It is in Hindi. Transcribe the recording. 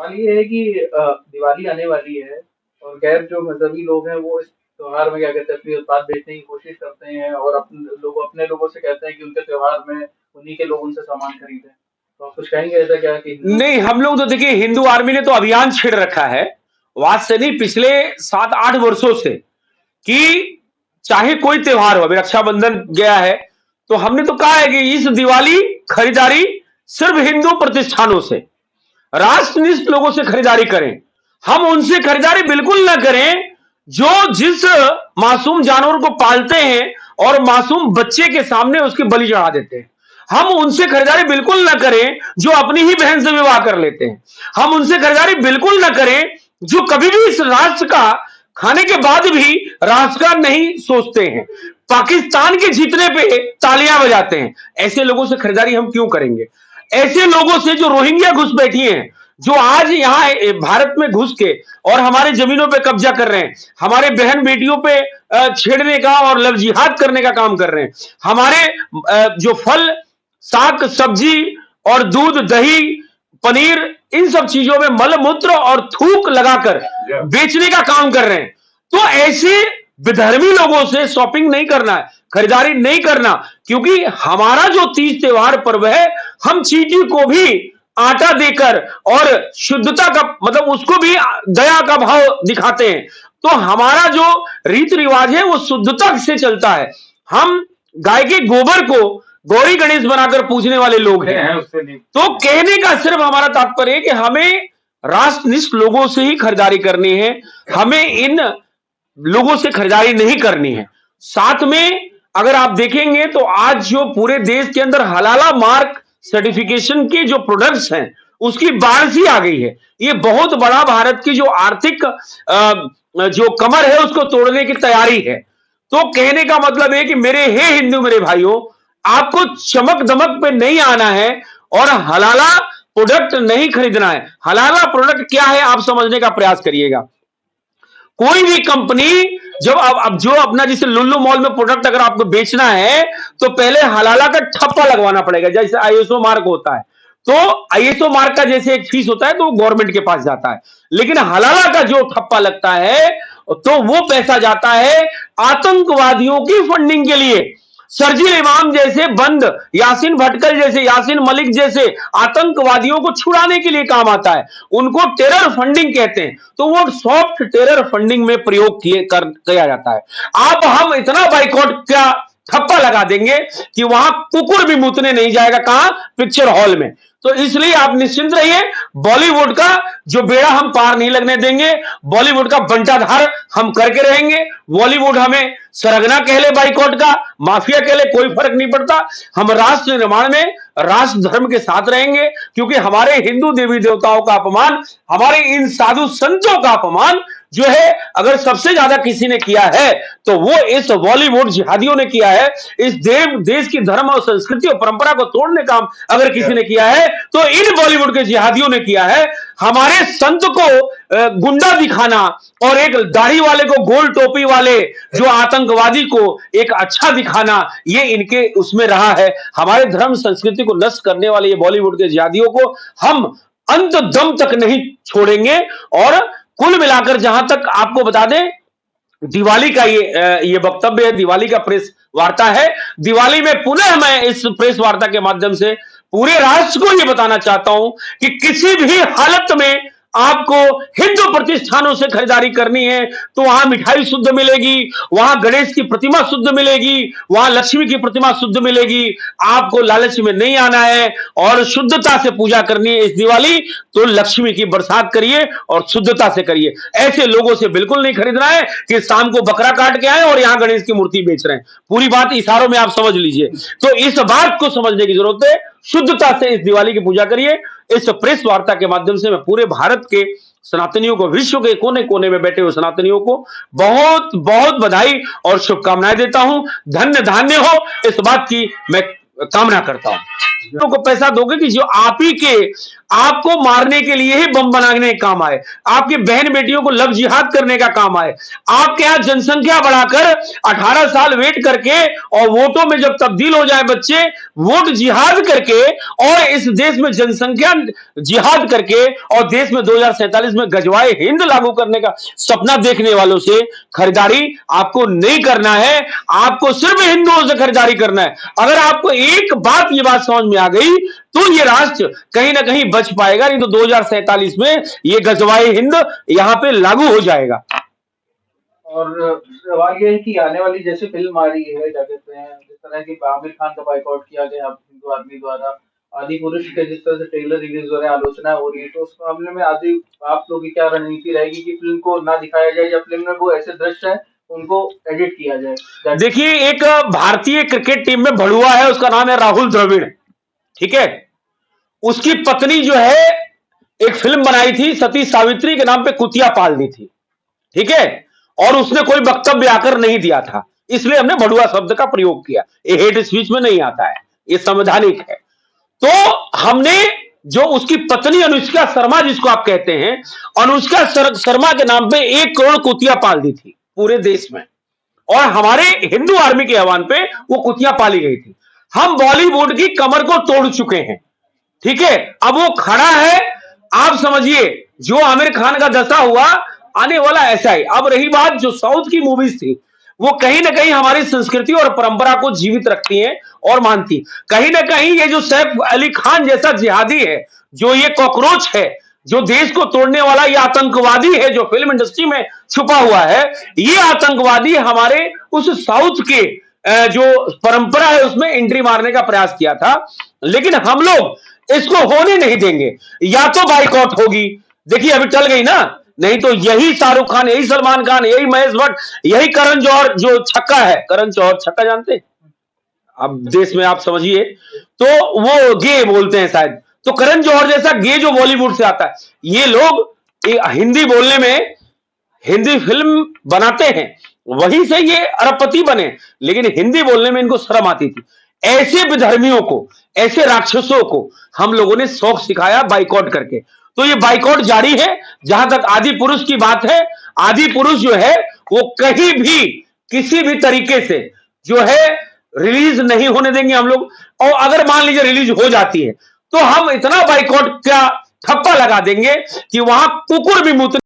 सवाल ये है कि दिवाली आने वाली है और गैर जो मजहबी लोग हैं वो इस त्योहार में क्या कहते हैं अपनी उत्पाद बेचने की कोशिश करते हैं और अपने लोगों से कहते हैं कि उनके त्योहार में उन्हीं के लोग उनसे सामान खरीदें। तो आप कुछ कहेंगे ऐसा क्या कि हिंदू नहीं, हम लोग तो देखिए हिंदू आर्मी ने तो अभियान छेड़ रखा है आज से नहीं, पिछले 7-8 वर्षों से, कि चाहे कोई त्योहार हो। अभी रक्षाबंधन गया है तो हमने तो कहा है कि इस दिवाली खरीदारी सिर्फ हिंदू प्रतिष्ठानों से, राष्ट्रनिष्ठ लोगों से खरीदारी करें। हम उनसे खरीदारी बिल्कुल ना करें जो जिस मासूम जानवर को पालते हैं और मासूम बच्चे के सामने उसकी बलि चढ़ा देते हैं। हम उनसे खरीदारी बिल्कुल ना करें जो अपनी ही बहन से विवाह कर लेते हैं। हम उनसे खरीदारी बिल्कुल ना करें जो कभी भी इस राष्ट्र का खाने के बाद भी राष्ट्र का नहीं सोचते हैं, पाकिस्तान के जीतने पे तालियां बजाते हैं। ऐसे लोगों से खरीदारी हम क्यों करेंगे? ऐसे लोगों से जो रोहिंग्या घुस बैठी हैं, जो आज यहां भारत में घुस के और हमारे जमीनों पे कब्जा कर रहे हैं, हमारे बहन बेटियों पे छेड़ने का और लव जिहाद करने का काम कर रहे हैं, हमारे जो फल साग सब्जी और दूध दही पनीर इन सब चीजों में मल मूत्र और थूक लगाकर बेचने का काम कर रहे हैं। तो ऐसे विधर्मी लोगों से शॉपिंग नहीं करना है, खरीदारी नहीं करना, क्योंकि हमारा जो तीज त्योहार पर्व है, हम चींटी को भी आटा देकर और शुद्धता का मतलब उसको भी दया का भाव दिखाते हैं। तो हमारा जो रीति रिवाज है वो शुद्धता से चलता है। हम गाय के गोबर को गौरी गणेश बनाकर पूजने वाले लोग हैं। तो कहने का सिर्फ हमारा तात्पर्य है कि हमें राष्ट्रनिष्ठ लोगों से ही खरीदारी करनी है, हमें इन लोगों से खरीदारी नहीं करनी है। साथ में अगर आप देखेंगे तो आज जो पूरे देश के अंदर हलाला मार्क सर्टिफिकेशन के जो प्रोडक्ट्स हैं उसकी बाढ़ सी आ गई है। ये बहुत बड़ा भारत की जो आर्थिक जो कमर है उसको तोड़ने की तैयारी है। तो कहने का मतलब है कि मेरे हे हिंदू मेरे भाइयों, आपको चमक दमक पे नहीं आना है और हलाला प्रोडक्ट नहीं खरीदना है। हलाला प्रोडक्ट क्या है आप समझने का प्रयास करिएगा। कोई भी कंपनी जब अब जो अपना जैसे लुल्लू मॉल में प्रोडक्ट अगर आपको बेचना है तो पहले हलाला का ठप्पा लगवाना पड़ेगा, जैसे आईएसओ मार्क होता है। तो आईएसओ मार्क का जैसे एक फीस होता है तो वो गवर्नमेंट के पास जाता है, लेकिन हलाला का जो ठप्पा लगता है तो वो पैसा जाता है आतंकवादियों की फंडिंग के लिए। शर्जील इमाम जैसे बंद, यासीन भटकल जैसे, यासीन मलिक जैसे आतंकवादियों को छुड़ाने के लिए काम आता है। उनको टेरर फंडिंग कहते हैं। तो वो सॉफ्ट टेरर फंडिंग में प्रयोग किया जाता है। आप हम इतना बाइकआउट क्या ठप्पा लगा देंगे कि वहां कुकुर भी मुतने नहीं जाएगा, कहां? पिक्चर हॉल में। तो इसलिए आप निश्चिंत रहिए, बॉलीवुड का जो बेड़ा हम पार नहीं लगने देंगे। बॉलीवुड का बंटाधार हम करके रहेंगे। बॉलीवुड हमें सरगना कह ले बाइकआउट का, माफिया कह ले, कोई फर्क नहीं पड़ता। हम राष्ट्र निर्माण में राष्ट्र धर्म के साथ रहेंगे, क्योंकि हमारे हिंदू देवी देवताओं का अपमान, हमारे इन साधु संतों का अपमान जो है अगर सबसे ज्यादा किसी ने किया है तो वो इस बॉलीवुड जिहादियों ने किया है। इस देश की धर्म और संस्कृति और परंपरा को तोड़ने का अगर किसी ने किया है तो इन बॉलीवुड के जिहादियों ने किया है। हमारे संत को गुंडा दिखाना और एक दाढ़ी वाले को गोल टोपी वाले जो आतंकवादी को एक अच्छा दिखाना, ये इनके उसमें रहा है। हमारे धर्म संस्कृति को नष्ट करने वाले ये बॉलीवुड के जिहादियों को हम अंत दम तक नहीं छोड़ेंगे। और कुल मिलाकर जहां तक आपको बता दें, दिवाली का ये वक्तव्य है, दिवाली का प्रेस वार्ता है। दिवाली में पुनः मैं इस प्रेस वार्ता के माध्यम से पूरे राष्ट्र को यह बताना चाहता हूं कि किसी भी हालत में आपको हिंदू प्रतिष्ठानों से खरीदारी करनी है तो वहां मिठाई शुद्ध मिलेगी, वहां गणेश की प्रतिमा शुद्ध मिलेगी, वहां लक्ष्मी की प्रतिमा शुद्ध मिलेगी। आपको लालच में नहीं आना है और शुद्धता से पूजा करनी है इस दिवाली, तो लक्ष्मी की बरसात करिए और शुद्धता से करिए। ऐसे लोगों से बिल्कुल नहीं खरीदना है कि शाम को बकरा काट के आए और यहां गणेश की मूर्ति बेच रहे हैं। पूरी बात इशारों में आप समझ लीजिए। तो इस बात को समझने की जरूरत है, शुद्धता से इस दिवाली की पूजा करिए। इस प्रेस वार्ता के माध्यम से मैं पूरे भारत के सनातनियों को, विश्व के कोने कोने में बैठे हुए सनातनियों को बहुत बहुत बधाई और शुभकामनाएं देता हूं। धन्य धान्य हो, इस बात की मैं कामना करता हूं। लोगों को पैसा दोगे कि जो आप ही के आपको मारने के लिए ही बम बनाने का काम आए, आपकी बहन बेटियों को लव जिहाद करने का काम आए, आपके यहां जनसंख्या बढ़ाकर 18 साल वेट करके और वोटों में जब तब्दील हो जाए बच्चे, वोट जिहाद करके और इस देश में जनसंख्या जिहाद करके और देश में 2047 में गजवाए हिंद लागू करने का सपना देखने वालों से खरीदारी आपको नहीं करना है। आपको सिर्फ हिंदुओं से खरीदारी करना है। अगर आपको एक बात ये बात समझ में आ गई तो ये राष्ट्र कहीं ना कहीं बच पाएगा, नहीं तो 2047 में ये गजवाए हिंद यहां पे लागू हो जाएगा। और सवाल ये है कि आने वाली जैसे फिल्म आ रही है, क्या कहते हैं, जिस तरह की आमिर खान का बाइकआउट किया गया हिंदू आर्मी द्वारा, आदि पुरुष के जिस तरह से ट्रेलर रिलीज हो रहे हैं, आलोचना हो रही है, तो उस मामले में आदि आप लोगों की क्या रणनीति रहेगी कि फिल्म को ना दिखाया जाए या फिल्म में वो ऐसे दृश्य है उनको एडिट किया जाए? देखिए, एक भारतीय क्रिकेट टीम में भड़ुआ है, उसका नाम है राहुल द्रविड़, ठीक है। उसकी पत्नी जो है एक फिल्म बनाई थी, सती सावित्री के नाम पे कुतिया पाल दी थी, ठीक है, और उसने कोई वक्तव्य आकर नहीं दिया था, इसलिए हमने भड़ुआ शब्द का प्रयोग किया। ये हेट स्पीच में नहीं आता है, ये संवैधानिक है। तो हमने जो उसकी पत्नी अनुष्का शर्मा जिसको आप कहते हैं, अनुष्का शर्मा के नाम पे 1 करोड़ कुतिया पाल दी थी पूरे देश में, और हमारे हिंदू आर्मी के आह्वान पे वो कुतिया पाली गई थी। हम बॉलीवुड की कमर को तोड़ चुके हैं, ठीक है। अब वो खड़ा है, आप समझिए जो आमिर खान का दशा हुआ आने वाला ऐसा ही। अब रही बात जो साउथ की मूवीज थी, वो कहीं ना कहीं हमारी संस्कृति और परंपरा को जीवित रखती हैं और मानती। कहीं ना कहीं ये जो सैफ अली खान जैसा जिहादी है, जो ये कॉकरोच है, जो देश को तोड़ने वाला ये आतंकवादी है, जो फिल्म इंडस्ट्री में छुपा हुआ है, ये आतंकवादी हमारे उस साउथ के जो परंपरा है उसमें एंट्री मारने का प्रयास किया था। लेकिन हम लोग इसको होने नहीं देंगे। या तो बाइकआउट होगी, देखिए अभी टल गई ना, नहीं तो यही शाहरुख खान, यही सलमान खान, यही महेश भट्ट, यही करण जौहर जो छक्का है, करण जौहर छक्का जानते हैं अब देश में, आप समझिए, तो वो गे बोलते हैं शायद, तो करण जौहर जैसा गे जो बॉलीवुड से आता है, ये लोग हिंदी बोलने में, हिंदी फिल्म बनाते हैं, वहीं से ये अरबपति बने, लेकिन हिंदी बोलने में इनको शर्म आती थी। ऐसे विधर्मियों को, ऐसे राक्षसों को हम लोगों ने शौक सिखाया बाइकआउट करके। तो ये बाइकआउट जारी है। जहां तक आदि पुरुष की बात है, आदि पुरुष जो है वो कहीं भी किसी भी तरीके से जो है रिलीज नहीं होने देंगे हम लोग। और अगर मान लीजिए रिलीज हो जाती है तो हम इतना बाइकआउट का ठप्पा लगा देंगे कि वहां कुकुर भी मुत